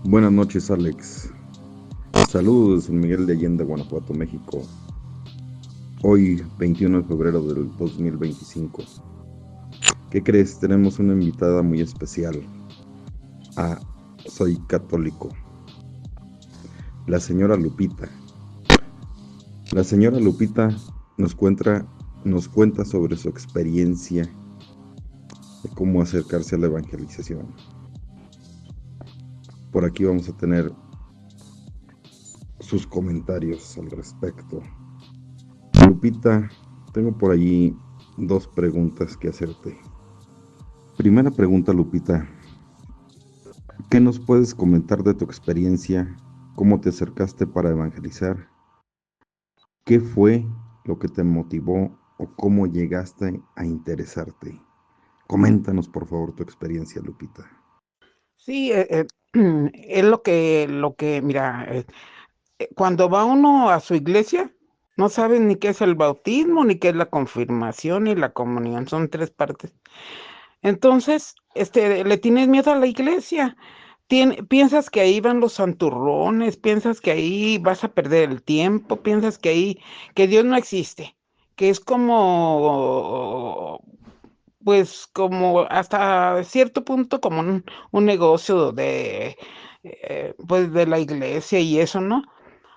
Buenas noches, Alex. Saludos, San Miguel de Allende, Guanajuato, México. Hoy, 21 de febrero del 2025. ¿Qué crees? Tenemos una invitada muy especial. Ah, soy católico. La señora Lupita. La señora Lupita nos cuenta sobre su experiencia de cómo acercarse a la evangelización. Por aquí vamos a tener sus comentarios al respecto. Lupita, tengo por allí dos preguntas que hacerte. Primera pregunta, Lupita. ¿Qué nos puedes comentar de tu experiencia? ¿Cómo te acercaste para evangelizar? ¿Qué fue lo que te motivó o cómo llegaste a interesarte? Coméntanos, por favor, tu experiencia, Lupita. Sí, es mira, cuando va uno a su iglesia, no sabe ni qué es el bautismo, ni qué es la confirmación, ni la comunión, son tres partes. Entonces, le tienes miedo a la iglesia, piensas que ahí van los santurrones, piensas que ahí vas a perder el tiempo, piensas que Dios no existe, que es como pues como hasta cierto punto como un negocio pues de la iglesia y eso, ¿no?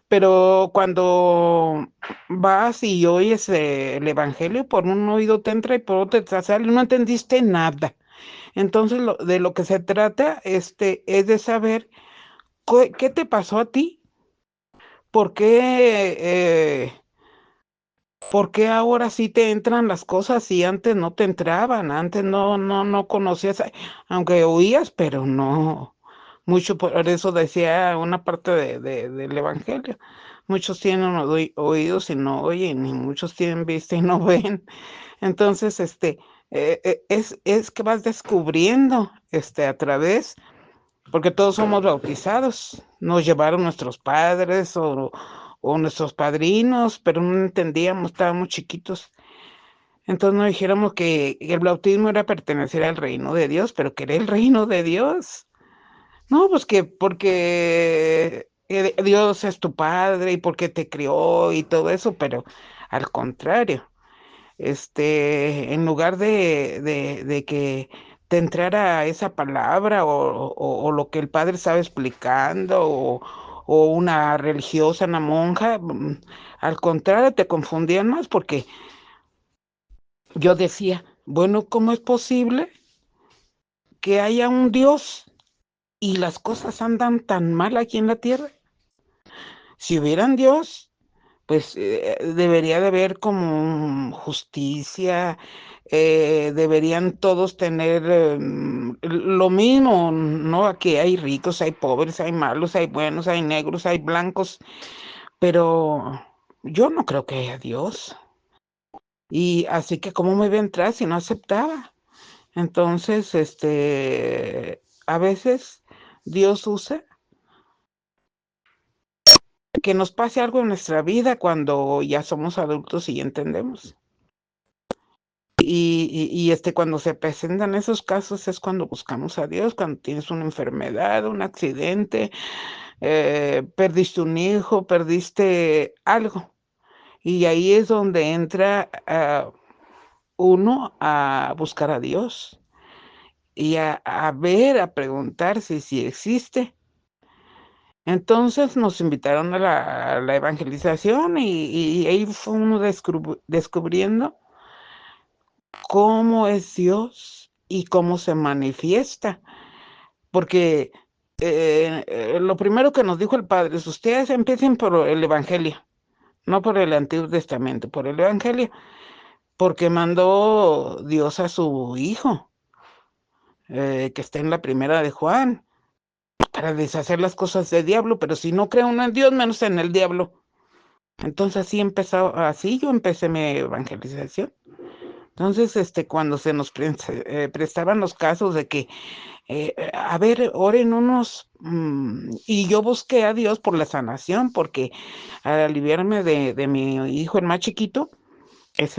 Pero cuando vas y oyes el evangelio, por un oído te entra y por otro te sale, no entendiste nada. Entonces, de lo que se trata, es de saber qué te pasó a ti, por qué, ¿por qué ahora sí te entran las cosas y antes no te entraban? Antes no conocías, aunque oías, pero no mucho. Por eso decía una parte del Evangelio. Muchos tienen oídos y no oyen, y muchos tienen vista y no ven. Entonces, es que vas descubriendo, a través, porque todos somos bautizados. Nos llevaron nuestros padres o nuestros padrinos, pero no entendíamos, estábamos chiquitos. Entonces no dijéramos que el bautismo era pertenecer al reino de Dios, pero que era el reino de Dios. No, pues que porque Dios es tu padre y porque te crió y todo eso, pero al contrario, en lugar de que te entrara esa palabra o lo que el padre estaba explicando o una religiosa, una monja, al contrario, te confundían más porque yo decía, bueno, ¿cómo es posible que haya un Dios y las cosas andan tan mal aquí en la tierra? Si hubieran Dios, pues debería de haber como justicia, deberían todos tener lo mismo, ¿no? Aquí hay ricos, hay pobres, hay malos, hay buenos, hay negros, hay blancos, pero yo no creo que haya Dios. Y así que, ¿cómo me iba a entrar si no aceptaba? Entonces, a veces Dios usa que nos pase algo en nuestra vida cuando ya somos adultos y entendemos. Cuando se presentan esos casos es cuando buscamos a Dios, cuando tienes una enfermedad, un accidente, perdiste un hijo, perdiste algo. Y ahí es donde entra uno a buscar a Dios y a ver, a preguntar si existe. Entonces nos invitaron a la evangelización y ahí fue uno descubriendo cómo es Dios y cómo se manifiesta. Porque lo primero que nos dijo el Padre es, ustedes empiecen por el Evangelio, no por el Antiguo Testamento, por el Evangelio, porque mandó Dios a su Hijo, que está en la primera de Juan, para deshacer las cosas del diablo, pero si no cree uno en Dios, menos en el diablo. Entonces así yo empecé mi evangelización. Entonces, cuando se nos prestaban los casos de que a ver, oren unos, y yo busqué a Dios por la sanación, porque al aliviarme de mi hijo, el más chiquito,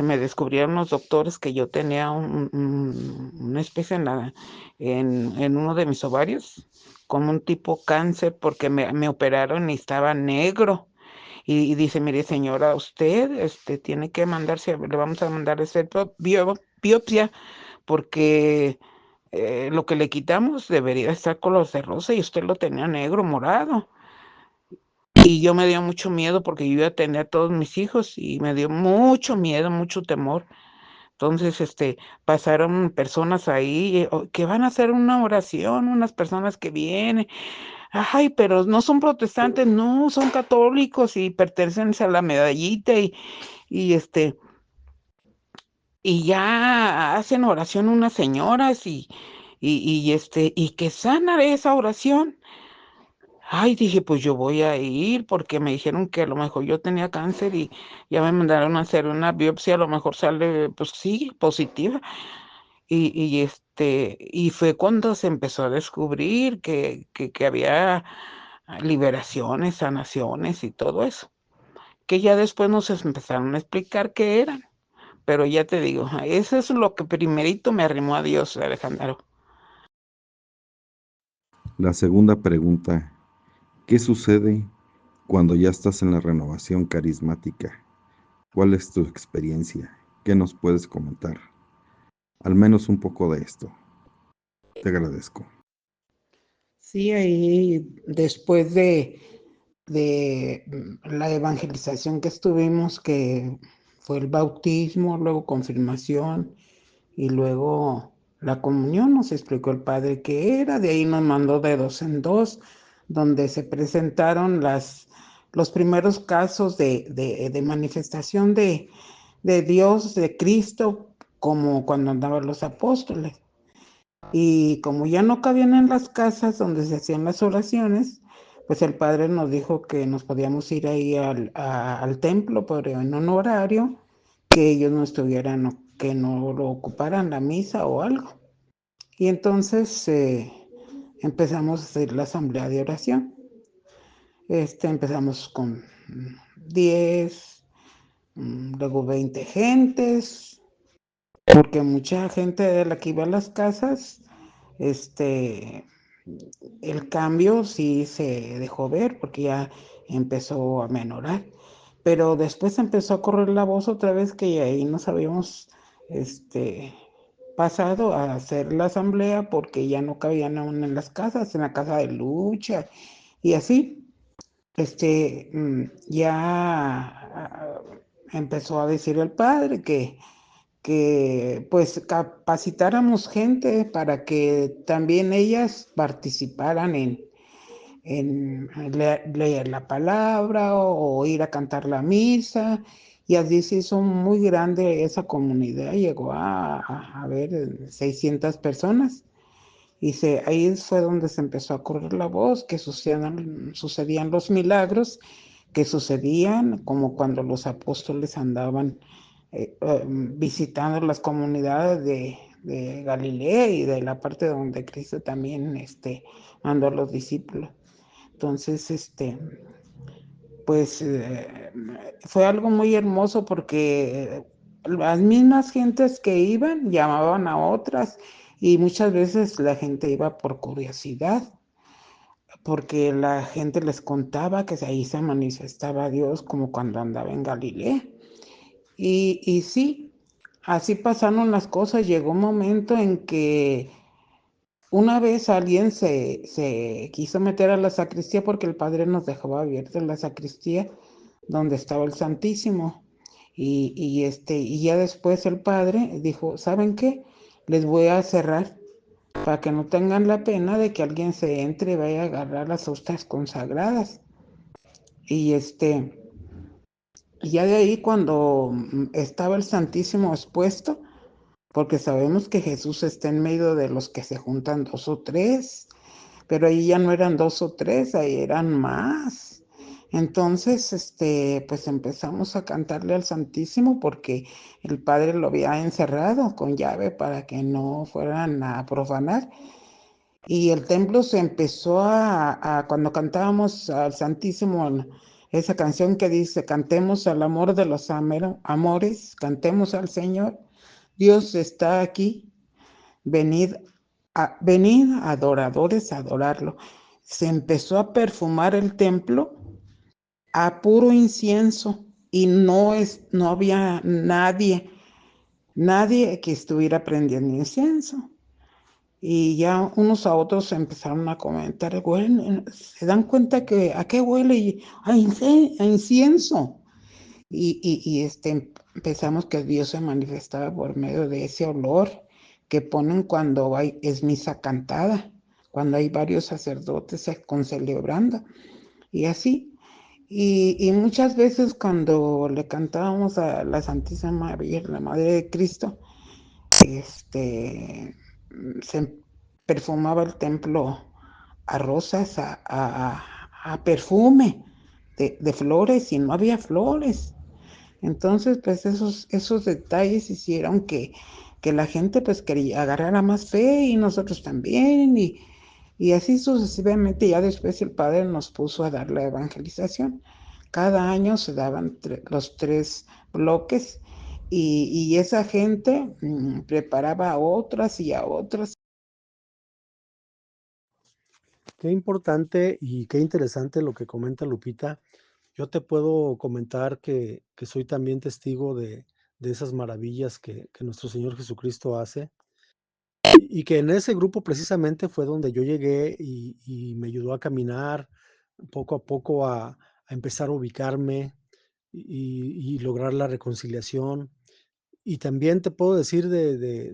me descubrieron los doctores que yo tenía una especie en uno de mis ovarios, como un tipo cáncer, porque me operaron y estaba negro. Y dice, mire señora, usted tiene que mandarse, le vamos a mandar a hacer biopsia, porque lo que le quitamos debería estar color de rosa y usted lo tenía negro, morado. Y yo me dio mucho miedo porque yo iba a tener a todos mis hijos y me dio mucho miedo, mucho temor. Entonces, pasaron personas ahí que van a hacer una oración, unas personas que vienen. Ay, pero no son protestantes, no, son católicos y pertenecen a la medallita y y ya hacen oración unas señoras y que sana esa oración. Ay, dije, pues yo voy a ir porque me dijeron que a lo mejor yo tenía cáncer y ya me mandaron a hacer una biopsia, a lo mejor sale, pues sí, positiva. Y fue cuando se empezó a descubrir que había liberaciones, sanaciones y todo eso, que ya después nos empezaron a explicar qué eran. Pero ya te digo, eso es lo que primerito me arrimó a Dios, Alejandro. La segunda pregunta, ¿qué sucede cuando ya estás en la renovación carismática? ¿Cuál es tu experiencia? ¿Qué nos puedes comentar? Al menos un poco de esto. Te agradezco. Sí, ahí después de la evangelización que estuvimos, que fue el bautismo, luego confirmación y luego la comunión, nos explicó el padre qué era, de ahí nos mandó de dos en dos, donde se presentaron los primeros casos de manifestación de Dios, de Cristo, como cuando andaban los apóstoles. Y como ya no cabían en las casas donde se hacían las oraciones, pues el padre nos dijo que nos podíamos ir ahí al templo, pero en un horario que ellos no estuvieran, que no lo ocuparan la misa o algo. Y entonces empezamos a hacer la asamblea de oración. Empezamos con 10, luego 20 gentes, porque mucha gente de la que iba a las casas, este, el cambio sí se dejó ver porque ya empezó a menorar, pero después empezó a correr la voz otra vez que ahí nos habíamos pasado a hacer la asamblea porque ya no cabían aún en las casas, en la casa de lucha y así, ya empezó a decir el padre que pues capacitáramos gente para que también ellas participaran en leer la palabra o ir a cantar la misa. Y así se hizo muy grande esa comunidad, llegó a ver 600 personas. Ahí fue donde se empezó a correr la voz, que sucedían los milagros que sucedían, como cuando los apóstoles andaban visitando las comunidades de Galilea y de la parte donde Cristo también mandó a los discípulos. Entonces, pues fue algo muy hermoso porque las mismas gentes que iban llamaban a otras y muchas veces la gente iba por curiosidad, porque la gente les contaba que ahí se manifestaba Dios como cuando andaba en Galilea. Y sí, así pasaron las cosas. Llegó un momento en que una vez alguien se quiso meter a la sacristía porque el padre nos dejaba abierta la sacristía donde estaba el Santísimo. Y ya después el padre dijo, ¿saben qué? Les voy a cerrar para que no tengan la pena de que alguien se entre y vaya a agarrar las hostias consagradas. Y ya de ahí cuando estaba el Santísimo expuesto, porque sabemos que Jesús está en medio de los que se juntan dos o tres, pero ahí ya no eran dos o tres, ahí eran más. Entonces, pues empezamos a cantarle al Santísimo porque el Padre lo había encerrado con llave para que no fueran a profanar. Y el templo se empezó cuando cantábamos al Santísimo esa canción que dice, cantemos al amor de los amores, cantemos al Señor, Dios está aquí, venid adoradores a adorarlo. Se empezó a perfumar el templo a puro incienso y no había nadie que estuviera prendiendo incienso. Y ya unos a otros empezaron a comentar, se dan cuenta que a qué huele, a incienso. Empezamos que Dios se manifestaba por medio de ese olor que ponen cuando es misa cantada, cuando hay varios sacerdotes celebrando, y así. Y muchas veces cuando le cantábamos a la Santísima María, la Madre de Cristo, se perfumaba el templo a rosas, a perfume de flores, y no había flores. Entonces, pues esos detalles hicieron que la gente pues quería agarrar más fe, y nosotros también, y así sucesivamente. Ya después el Padre nos puso a dar la evangelización. Cada año se daban los 3 bloques, y esa gente preparaba a otras y a otras. Qué importante y qué interesante lo que comenta Lupita. Yo te puedo comentar que soy también testigo de esas maravillas que nuestro Señor Jesucristo hace, y que en ese grupo precisamente fue donde yo llegué y me ayudó a caminar poco a poco a empezar a ubicarme y lograr la reconciliación. Y también te puedo decir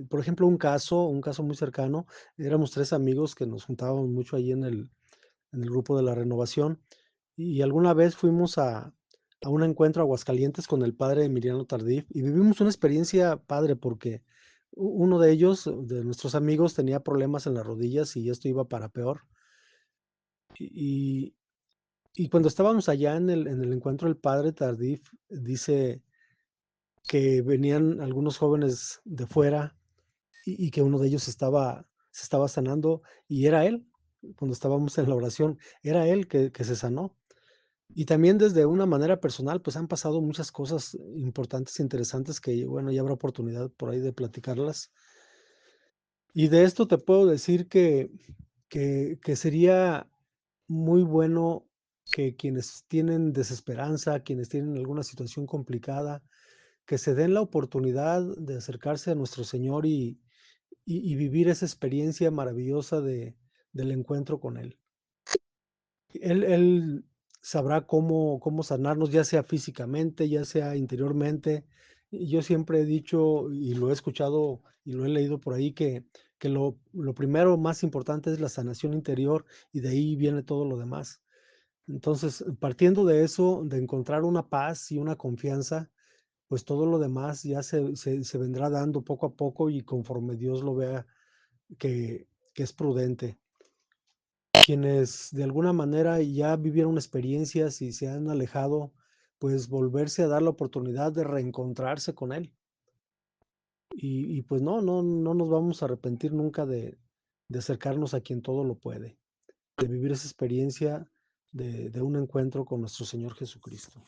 por ejemplo, un caso muy cercano. Éramos 3 amigos que nos juntábamos mucho ahí en el grupo de la renovación, y alguna vez fuimos a un encuentro a Aguascalientes con el padre Emiliano Tardif, y vivimos una experiencia padre porque uno de ellos, de nuestros amigos, tenía problemas en las rodillas y esto iba para peor. Y, y cuando estábamos allá en el encuentro, el padre Tardif dice que venían algunos jóvenes de fuera y que uno de ellos se estaba sanando, y era él. Cuando estábamos en la oración, era él que se sanó. Y también desde una manera personal, pues han pasado muchas cosas importantes e interesantes que, bueno, ya habrá oportunidad por ahí de platicarlas. Y de esto te puedo decir que sería muy bueno que quienes tienen desesperanza, quienes tienen alguna situación complicada, que se den la oportunidad de acercarse a nuestro Señor y vivir esa experiencia maravillosa del encuentro con Él. Él sabrá cómo sanarnos, ya sea físicamente, ya sea interiormente. Y yo siempre he dicho, y lo he escuchado y lo he leído por ahí, que lo primero más importante es la sanación interior, y de ahí viene todo lo demás. Entonces, partiendo de eso, de encontrar una paz y una confianza, pues todo lo demás ya se vendrá dando poco a poco y conforme Dios lo vea que es prudente. Quienes de alguna manera ya vivieron experiencias y se han alejado, pues volverse a dar la oportunidad de reencontrarse con Él. Y pues no nos vamos a arrepentir nunca de acercarnos a quien todo lo puede, de vivir esa experiencia de un encuentro con nuestro Señor Jesucristo.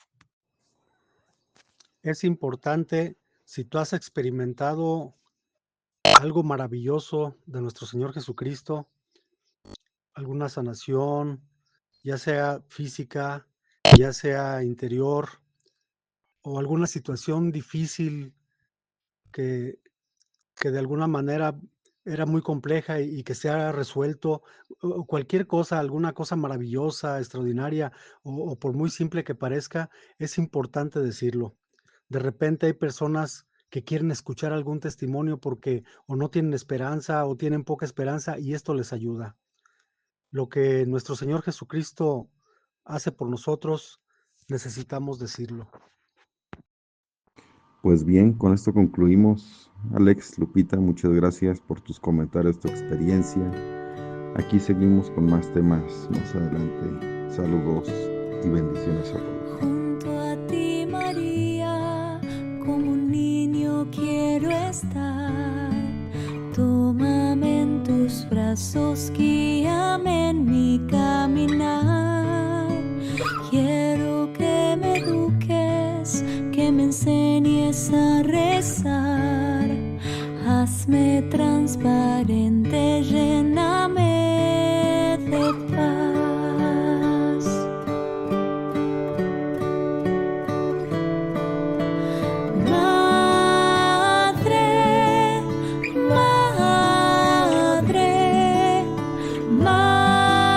Es importante, si tú has experimentado algo maravilloso de nuestro Señor Jesucristo, alguna sanación, ya sea física, ya sea interior, o alguna situación difícil que, que de alguna manera era muy compleja y que se ha resuelto, o cualquier cosa, alguna cosa maravillosa, extraordinaria, o por muy simple que parezca, es importante decirlo. De repente hay personas que quieren escuchar algún testimonio porque o no tienen esperanza o tienen poca esperanza, y esto les ayuda. Lo que nuestro Señor Jesucristo hace por nosotros, necesitamos decirlo. Pues bien, con esto concluimos. Alex, Lupita, muchas gracias por tus comentarios, tu experiencia. Aquí seguimos con más temas más adelante. Saludos y bendiciones a todos. Junto a ti, María, como un niño quiero estar. Tómame en tus brazos, guíame en mi caminar. Quiero que transparente, lléname de paz. Madre, madre, madre,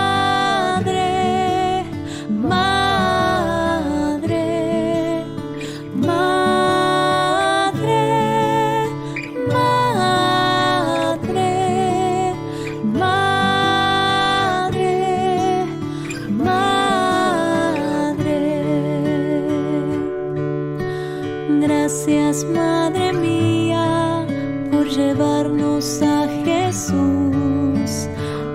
madre, madre, madre, madre, madre. Gracias, Madre mía, por llevarnos a Jesús.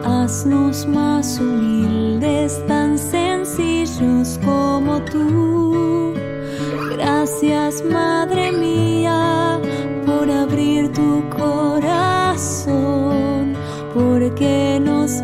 Haznos más humildes, tan sencillos como tú. Gracias, Madre mía, por abrir tu corazón, porque nos